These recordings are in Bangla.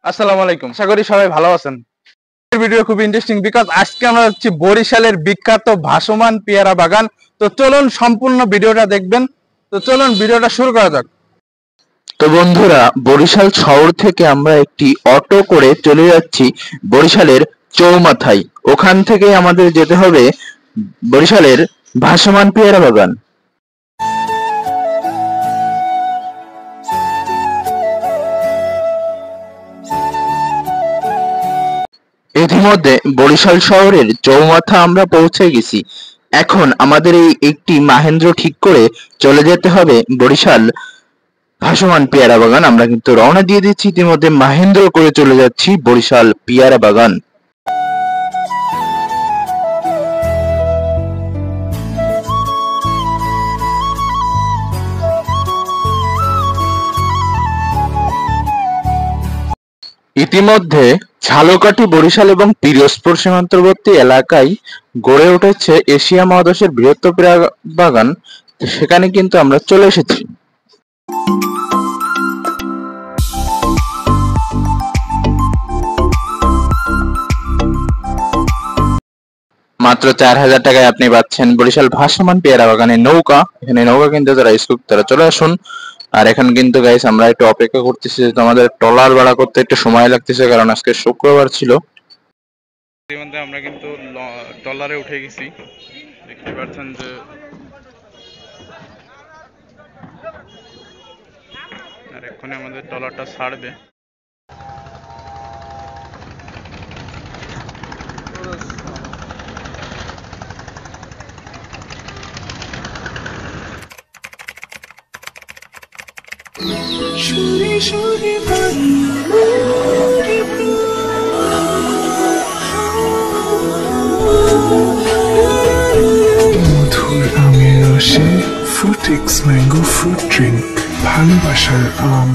আসসালামু আলাইকুম, আশা করি সবাই ভালো আছেন। ভিডিও খুব ইন্টারেস্টিং বিকজ আজকে আমরা হচ্ছে বরিশালের বিখ্যাত ভাসমান পেয়ারা বাগান। তো চলুন সম্পূর্ণ ভিডিওটা দেখবেন। তো চলুন ভিডিওটা শুরু করা যাক। তো বন্ধুরা, বরিশাল শহর থেকে আমরা একটি অটো করে চলে যাচ্ছি বরিশালের চৌমাথায়। ওখান থেকে আমাদের যেতে হবে বরিশালের ভাসমান পেয়ারা বাগান। ইতিমধ্যে বরিশাল শহরের চৌমাথা আমরা পৌঁছে গেছি। এখন আমাদের এই একটি মাহেন্দ্র ঠিক করে চলে যেতে হবে বরিশাল ভাসমান পেয়ারা বাগান। আমরা কিন্তু রওনা দিয়ে দিচ্ছি, ইতিমধ্যে মাহেন্দ্র করে চলে যাচ্ছি বরিশাল পেয়ারা বাগান। ইতিমধ্যে ঝালকাঠি, বরিশাল এবং পিরোজপুর সীমান্তবর্তী এলাকায় গড়ে উঠেছে এশিয়া মহাদেশের বৃহত্তম পেয়ারা বাগান। সেখানে কিন্তু আমরা চলে এসেছি। মাত্র 4000 টাকায় আপনি পাচ্ছেন বরিশাল ভাসমান পেয়ারা বাগানের নৌকা। এখানে নৌকা কিনতে যারা ইচ্ছুক তারা চলে আসুন। আর এখন কিন্তু গাইস আমরা একটু অপেক্ষা করতেছি, যেহেতু আমাদের ট্রলার ভাড়া করতে একটু সময় লাগতেছে, কারণ আজকে শুক্রবার ছিল। ইতিমধ্যে আমরা কিন্তু ট্রলারে উঠে গেছি, দেখতে পাচ্ছেন যে আর এক্ষুনি আমাদের ট্রলারটা ছাড়বে। মধুর আমের রসে ফ্রুটিক্স ম্যাঙ্গো ফ্রুট ড্রিঙ্ক, ভালোবাসার আম।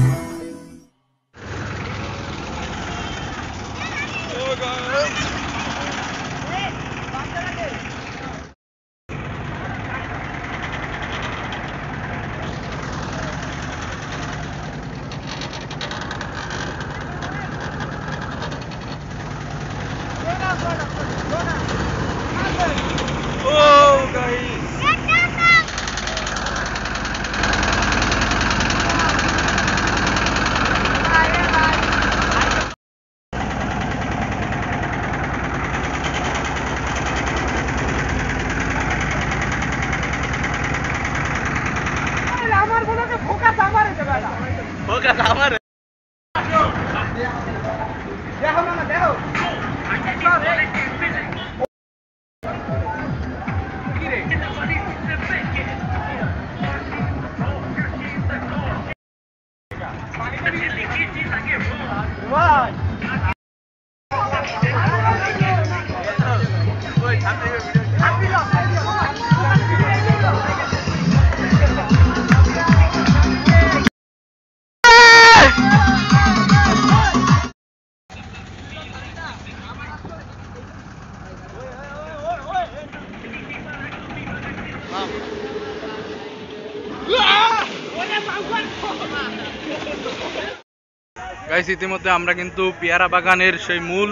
গাইস, ইতিমধ্যে আমরা কিন্তু পেয়ারা বাগানের সেই মূল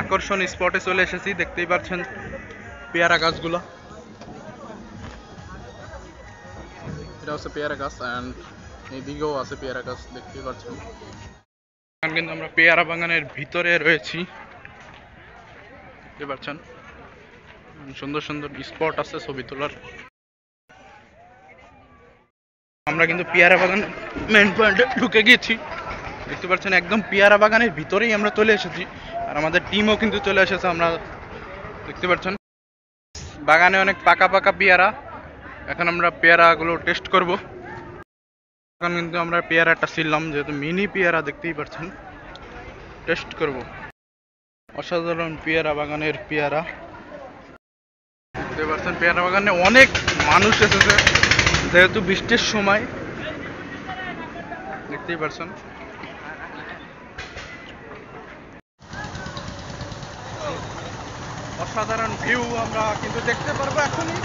আকর্ষণ স্পটে চলে এসেছি। দেখতেই পাচ্ছেন পেয়ারা গাছগুলো, এটা হচ্ছে পেয়ারা গাছ, অ্যান্ড এইদিকেও আছে পেয়ারা গাছ, দেখতেই পাচ্ছেন। এখন কিন্তু আমরা পেয়ারা বাগানের ভিতরে রয়েছি, দেখতে পাচ্ছেন সুন্দর সুন্দর স্পট আছে ছবি তোলার। আমরা কিন্তু পেয়ারা বাগান মেন পয়েন্টে ঢুকে গিয়েছি, দেখতে পাচ্ছেন একদম পেয়ারা বাগানের ভিতরেই আমরা চলে এসেছি। আর আমাদের টিমও কিন্তু চলে এসেছে, আমরা দেখতে পাচ্ছেন বাগানে অনেক পাকা পাকা পেয়ারা। এখন আমরা পেয়ারাগুলো টেস্ট করব। এখন কিন্তু আমরা পেয়ারাটা ছিলাম, যেহেতু মিনি পেয়ারা দেখতেই পাচ্ছেন, টেস্ট করব। অসাধারণ পেয়ারা বাগানের পেয়ারা, দেখতে পাচ্ছেন পেয়ারা বাগানে অনেক মানুষ এসেছে, যেহেতু বৃষ্টির সময়, দেখতেই পাচ্ছেন। অসাধারণ ভিউ আমরা কিন্তু দেখতে পারবো এখনই।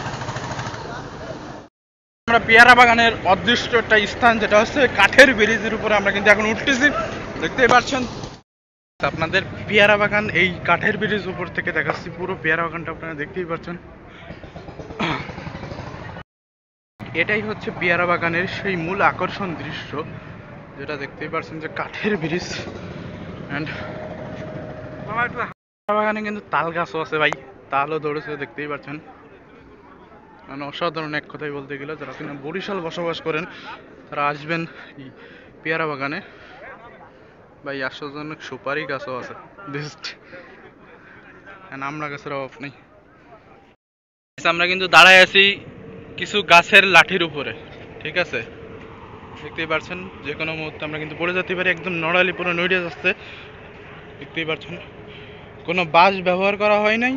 আমরা পেয়ারা বাগানের অদৃশ্য একটা স্থান, যেটা হচ্ছে কাঠের ব্রিজের উপরে আমরা কিন্তু এখন উঠতেছি, দেখতেই পাচ্ছেন। আপনাদের পেয়ারা বাগান এই কাঠের ব্রিজ উপর থেকে দেখাচ্ছি, পুরো পেয়ারা বাগানটা আপনারা দেখতেই পাচ্ছেন। এটাই হচ্ছে পেয়ারা বাগানের সেই মূল আকর্ষণ দৃশ্য, যেটা দেখতেই পাচ্ছেন যে কাঠের ব্রিজ। অ্যান্ড বাগানে কিন্তু তাল গাছও আছে ভাই, তালও ধরেছে দেখতেই পাচ্ছেন। মানে অসাধারণ এক কথাই বলতে গেলে, যারা কিনা বরিশাল বসবাস করেন তারা আসবেন এই পেয়ারা বাগানে। ভাই আশ্চর্যজনক সুপারি গাছও আছে, বেস্ট। আমরা গাছের অভাব নেই। আমরা কিন্তু দাঁড়ায় আছি কিছু গাছের লাঠির উপরে, ঠিক আছে, দেখতেই পাচ্ছেন। যে কোনো মুহূর্তে আমরা কিন্তু পড়ে যেতে পারি, একদম নড়ালি পুরো নড়িয়ে যাচ্ছে, দেখতেই পাচ্ছেন। কোনো বাঁশ ব্যবহার করা হয় নাই,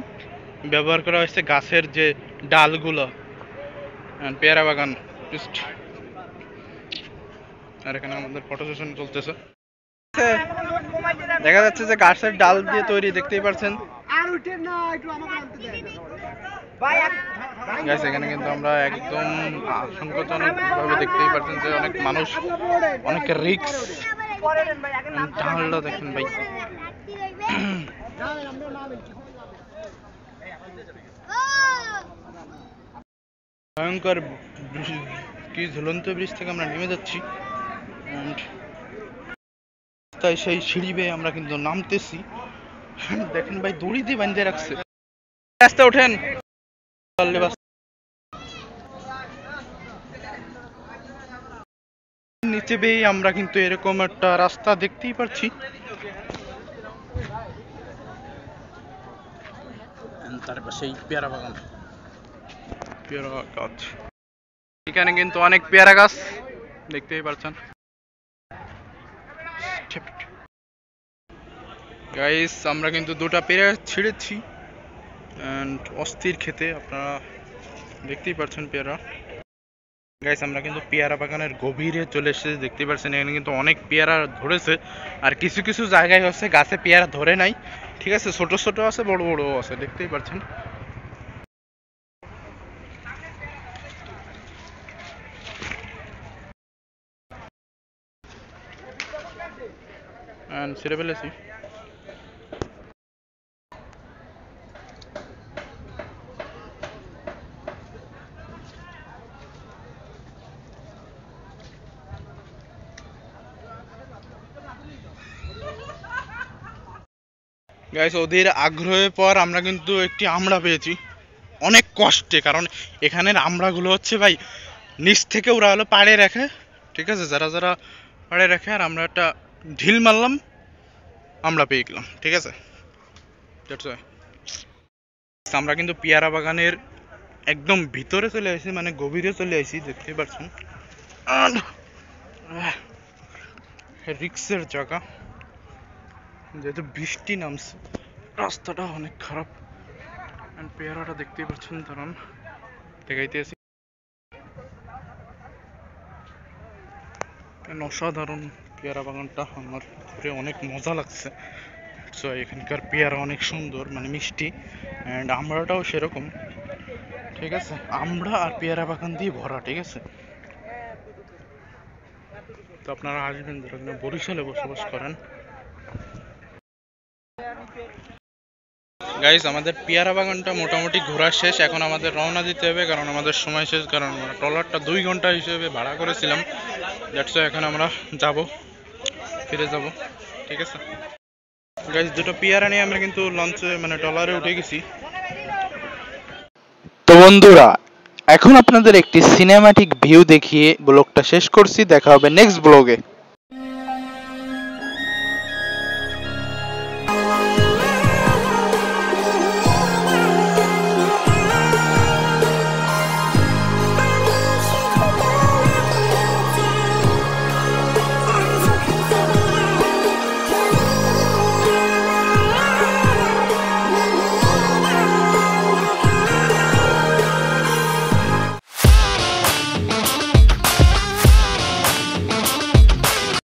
ব্যবহার করা হয়েছে গাছের যে ডালগুলো। পেয়ারা বাগান জাস্ট। আর এখানে আমাদের ফটো সেশন চলতেছে, দেখা যাচ্ছে যে গাছের ডাল দিয়ে তৈরি, দেখতেই পাচ্ছেন। গাইস এখানে কিন্তু আমরা একদম আশঙ্কাজনক ভাবে দেখতেই পাচ্ছেন যে অনেক মানুষ, অনেক রিস্ক। ডালটা দেখেন ভাই, ভয়ঙ্কর কি ঝুলন্ত ব্রিজ থেকে আমরা নেমে যাচ্ছি। তাই সেই সিঁড়ি বেয়ে আমরা কিন্তু নামতেছি। দেখেন ভাই দড়ি দিয়ে বাঁধে রাখছে। রাস্তা ওঠেন, নিচে বেয়ে আমরা কিন্তু এরকম একটা রাস্তা দেখতেই পাচ্ছি। তার পাশেই পেয়ারা বাগান, পেয়ারা গাছ। এখানে কিন্তু অনেক পেয়ারা গাছ দেখতেই পাচ্ছেন। গাইস আমরা কিন্তু দুটা পেয়ারা ছিঁড়েছি, এন্ড অস্থির খেতে, আপনারা দেখতেই পাচ্ছেন পেয়ারা। গাইস আমরা কিন্তু পেয়ারা বাগানের গভীরে চলে এসেছি, দেখতেই পাচ্ছেন। এখানে কিন্তু অনেক পেয়ারা ধরেছে, আর কিছু কিছু জায়গায় হচ্ছে গাছে পেয়ারা ধরে নাই, ঠিক আছে, ছোট ছোট আছে, বড় বড় আছে, দেখতেই পাচ্ছেন। ছেড়ে ফেলেছি। গাইস ওদের আগ্রহের পর আমরা কিন্তু একটি আমড়া পেয়েছি, অনেক কষ্টে। কারণ এখানের আমড়াগুলো হচ্ছে ভাই নিচ থেকে ওরা হলো পাড়ে রাখে, ঠিক আছে, যারা যারা পাড়ে রাখে, আর আমরা একটা ঢিল মারলাম, আমরা পেয়ে গেলাম, ঠিক আছে। আমরা কিন্তু পেয়ারা বাগানের একদম ভিতরে চলে আসি, মানে গভীরে চলে আসি, দেখতেই পাচ্ছেন। রিক্সের জায়গা, যেহেতু বৃষ্টি নামছে, রাস্তাটা অনেক খারাপ। পেয়ারাটা দেখতেই পাচ্ছেন, কারণ দেখাইতে আছি অসাধারণ পেয়ারা বাগানটা। আমার ঘুরে অনেক মজা লাগছে। সো এখানকার পেয়ারা অনেক সুন্দর, মানে মিষ্টি, অ্যান্ড আমড়াটাও সেরকম, ঠিক আছে। আমড়া আর পেয়ারা বাগান দিয়ে ভরা, ঠিক আছে। তো আপনারা আসবেন যারা কিনা বরিশালে বসবাস করেন। গাইস আমাদের পেয়ারা বাগানটা মোটামুটি ঘোরা শেষ, এখন আমাদের রওনা দিতে হবে, কারণ আমাদের সময় শেষ। কারণ ট্রলারটা 2 ঘন্টা হিসেবে ভাড়া করেছিলাম, দ্যাটস ওয়াই এখন আমরা যাব, ফিরে যাব, ঠিক আছে। গাইস দুটো পেয়ারা নিয়ে আমরা কিন্তু লঞ্চে, মানে ট্রলারে উঠে গেছি। তো বন্ধুরা, এখন আপনাদের একটি সিনেম্যাটিক ভিউ দেখিয়ে ব্লগটা শেষ করছি। দেখা হবে নেক্সট ব্লগে।